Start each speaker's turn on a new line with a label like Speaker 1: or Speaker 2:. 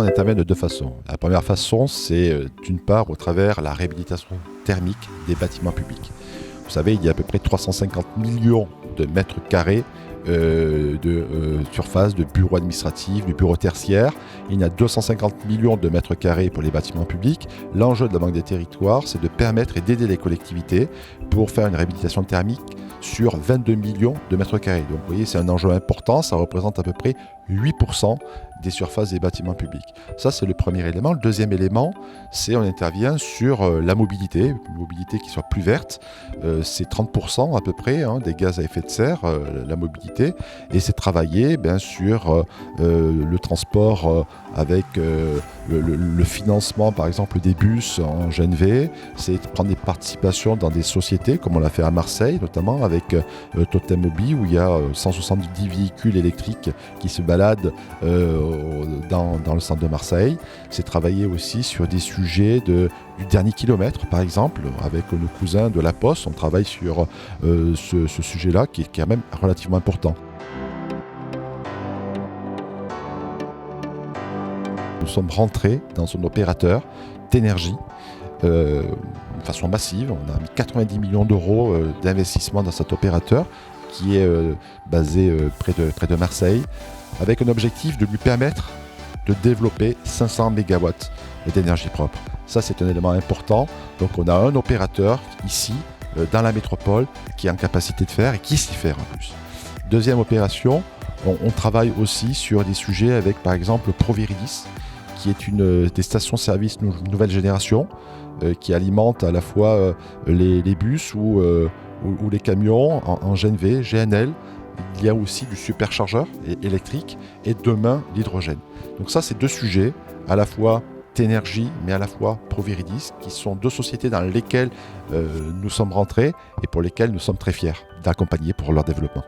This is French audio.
Speaker 1: on intervient de deux façons. La première façon, c'est d'une part au travers la réhabilitation thermique des bâtiments publics. Vous savez, il y a à peu près 350 millions de mètres carrés de surface de bureaux administratifs, de bureaux tertiaires. Il y a 250 millions de mètres carrés pour les bâtiments publics. L'enjeu de la Banque des territoires, c'est de permettre et d'aider les collectivités pour faire une réhabilitation thermique sur 22 millions de mètres carrés. Donc vous voyez, c'est un enjeu important, ça représente à peu près 8% des surfaces des bâtiments publics. Ça, c'est le premier élément. Le deuxième élément, c'est on intervient sur la mobilité, une mobilité qui soit plus verte. C'est 30% à peu près des gaz à effet de serre, la mobilité. Et c'est travailler sur le transport avec le financement, par exemple, des bus en GNV. C'est prendre des participations dans des sociétés, comme on l'a fait à Marseille, notamment avec Totem Mobile, où il y a 170 véhicules électriques qui se baladent dans le centre de Marseille. C'est travailler aussi sur des sujets du dernier kilomètre, par exemple, avec nos cousins de La Poste. On travaille sur ce sujet-là qui est quand même relativement important. Nous sommes rentrés dans un opérateur d'énergie de façon massive. On a mis 90 millions d'euros d'investissement dans cet opérateur qui est basé près de Marseille, avec un objectif de lui permettre de développer 500 MW d'énergie propre. Ça, c'est un élément important. Donc, on a un opérateur ici, dans la métropole, qui est en capacité de faire et qui sait faire en plus. Deuxième opération, on travaille aussi sur des sujets avec, par exemple, Proviridis, qui est des stations-service nouvelle génération, qui alimentent à la fois les bus ou les camions en GNV, GNL. Il y a aussi du superchargeur électrique et demain l'hydrogène. Donc ça, c'est deux sujets, à la fois T-Énergie, mais à la fois Proviridis, qui sont deux sociétés dans lesquelles nous sommes rentrés et pour lesquelles nous sommes très fiers d'accompagner pour leur développement.